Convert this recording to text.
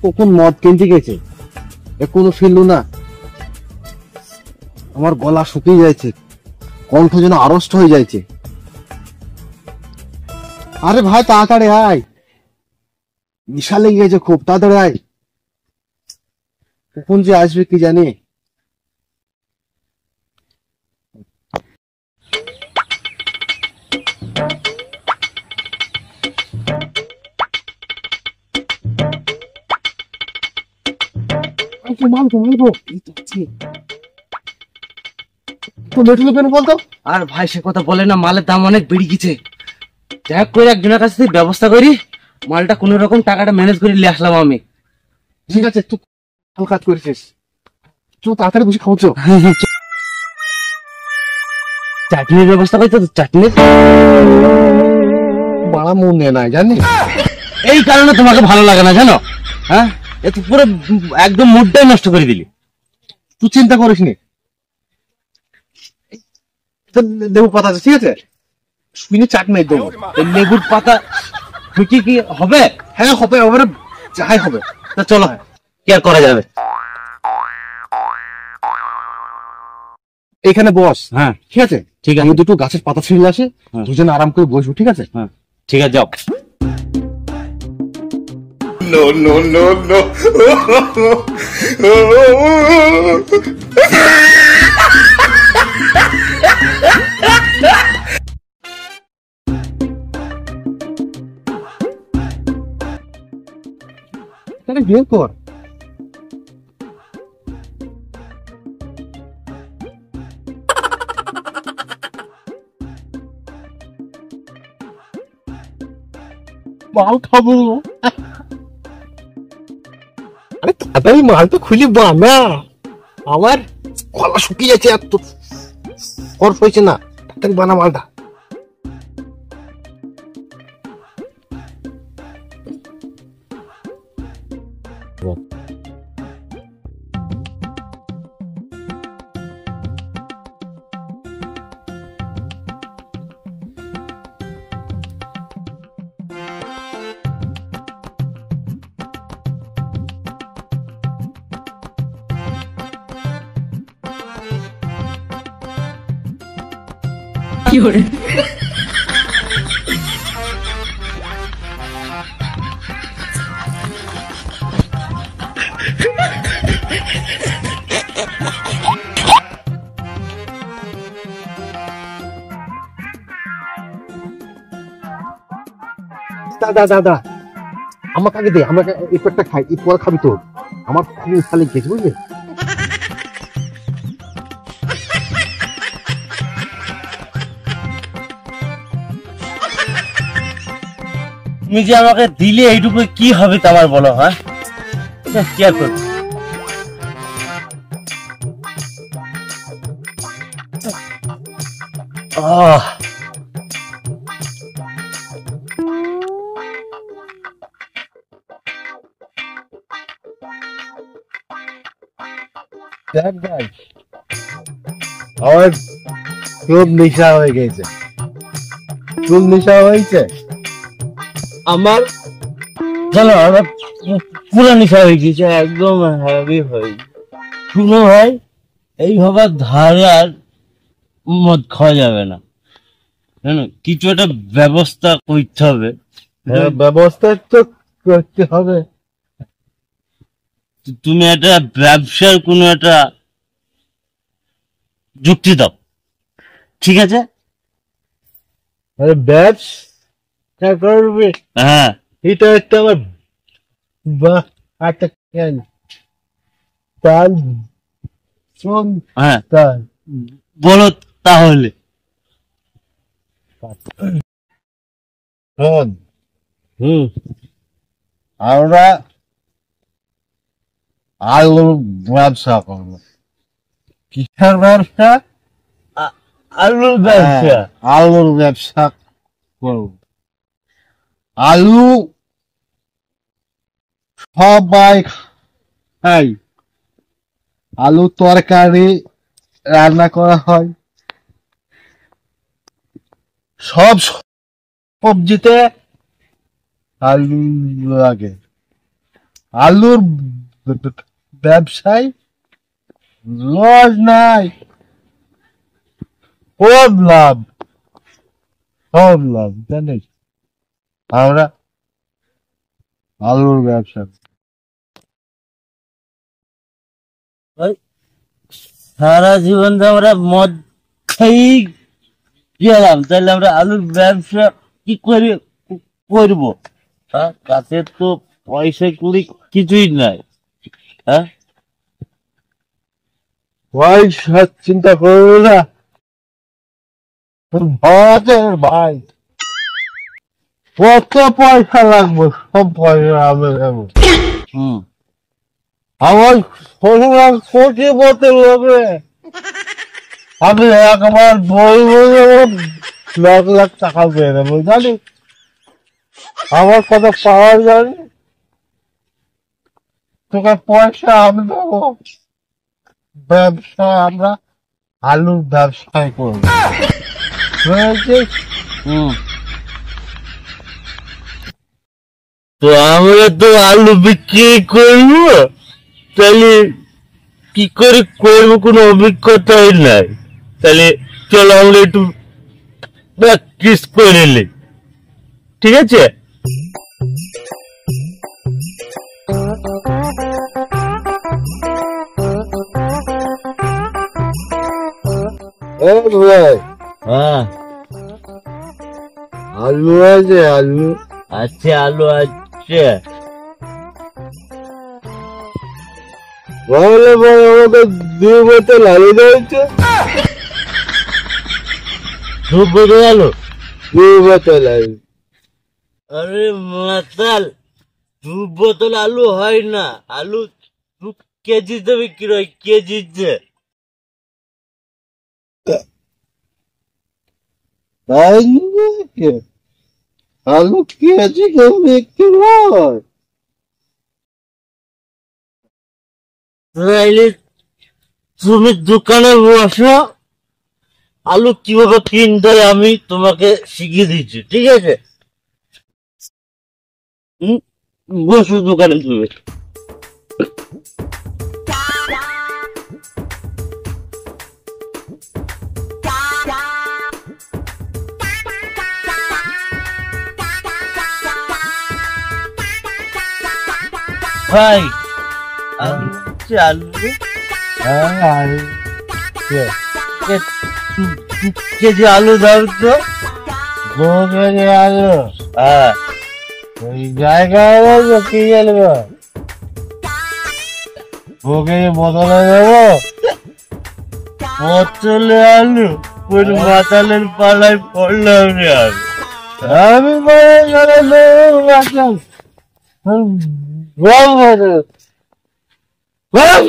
কখন মদ কিনতে গেছে এখনো ফিরল না। আমার গলা শুকিয়ে যাচ্ছে, কণ্ঠ যেন আড়ষ্ট হয়ে যাচ্ছে। আরে ভাই তাড়াতাড়ি আয়, নেশা লেগে গেছে খুব, তাড়াতাড়ি আয়। কখন যে আসবে কি জানি। আর ভাই সে কথা বলে না, মালের দাম অনেক বেড়ে গেছে। যাই করে একজনের কাছ থেকে ব্যবস্থা করি, মালটা কোন রকম টাকাটা ম্যানেজ করে নিয়ে আসলাম আমি। ঠিক আছে, তুই ভালো কাজ করেছিস, চল তাড়াতাড়ি বসে খাওয়াচ্ছ। চাটনির ব্যবস্থা করতে তো, চাটনির বাড়া মন নেয় নাই জানি, এই কারণে তোমাকে ভালো লাগে না জানো। হ্যাঁ, এ তো পুরো একদম মুডটাই নষ্ট করে দিলি। তুই চিন্তা করিস নি, লেবু পাতা আছে ঠিক আছে, শুনে চাটনি দেবো। লেবুর পাতা ঢুকি কি হবে? হ্যাঁ হবে, এবারে যাই হবে। তা চলো, কি আর করা যাবে। এখানে বস। হ্যাঁ ঠিক আছে, ঠিক আছে। আমি দুটো গাছের পাতা ছিঁড়ে আসে, দুজনে আরাম করে বসবো। ঠিক আছে, হ্যাঁ ঠিক আছে, যাও। No, no, no, no. তাহলে বিয়ে কর। মাল খাবো। আরে তাড়াতাড়ি মাল তো খুলি বানা, আমার গলা শুকিয়ে যাচ্ছে, এত খরচ হয়েছে না, তাড়াতাড়ি বানা মালটা। দাদা দাদা, আমাকে আগে দে, আমাকে একটু একটা খাই, এই পরে খাবি তো। আমার খুব ইচ্ছা লেগে গেছে বুঝলি। তুমি যে আমাকে দিলে এইটুকু কি হবে তা আমার বলো। হ্যাঁ, কি আর করবো। দেখ ভাই, আমার খুব নেশা হয়ে গেছে, খুব নেশা হয়েছে আমার। জানো আমার পুরো নেশা হয়ে গেছে, একদম হেভি হয়ে গেছে। শুনো ভাই, এইভাবে ধারে আর মদ খাওয়া যাবে না, জানো, কিছু একটা ব্যবস্থা করতে হবে। ব্যবস্থা তো করতে হবে। তুমি একটা ব্যবসার কোনো একটা যুক্তি দাও, ঠিক আছে? ব্যবসা করবে? হ্যাঁ, এটা একটা আমার একটা তাল শোন। হ্যাঁ তাল বলো তাহলে। শোন, আমরা আলুর ব্যবসা করবো। কিসের ব্যবসা? আলুর ব্যবসা। আলুর ব্যবসা করবো। আলু সবাই খাই, আলু তরকারি রান্না করা হয়, সব সবজিতে আলু লাগে। আলুর ব্যবসায় লস নাই, সব লাভ, সব লাভ। জানিস আমরা আলুর ব্যবসা সারা জীবন তো আমরা মদ খাই গেলাম, তাহলে আমরা আলুর ব্যবসা কি করে করবো? হ্যাঁ, তাতে তো পয়সা কুড়ি কিছুই নাই। হ্যাঁ, পয়সা চিন্তা করবো না, ভাই কত পয়সা লাগবে সব পয়সা আমি দেবো। আমার শ্বশুর কোটি বোতল হবে, আমি একবার বলবো লাখ লাখ টাকা পেয়ে দেবো। জানি আমার কত পাওয়ার, জানি তোকে পয়সা আমি দেবো। ব্যবসা আমরা আলুর ব্যবসায় করবো, বুঝেছিস? তো আমরা তো আলু বিক্রি করবো, তাহলে কি করে করবো কোনো অভিজ্ঞতাই নাই। তাহলে চলো আমরা একটু প্র্যাকটিস করে নিই, ঠিক আছে? ভাই হ্যাঁ, আলু আছে, আলু আছে, আলু আছে। বলে বলে আমাকে 2 বোতল আলু দিয়েছে। 2 বোতল আলু? 2 বোতল আলু। আরে মাতাল, 2 বোতল আলু হয় না, আলু 2 কেজিতে বিক্রি হয়, কেজিতে। তাই নাকি? আলু কেজি কেউ বিক্রি হয়? তাইলে তুমি দোকানে বসো, আলু কিভাবে কিনতে হয় আমি তোমাকে শিখিয়ে দিচ্ছি, ঠিক আছে? বসো দোকানে তুমি। ভাই আলু আলু হ্যাঁ আলু কেজি আলু দাও তো। 2 কেজি আলু? হ্যাঁ, ওই জায়গায় কি গেলবে? 2 কেজি বোতলে দেবো? বোতলে আলু কোন মাতালের পালায় পড়লাম রে আলু। আমি বলে গেলে বল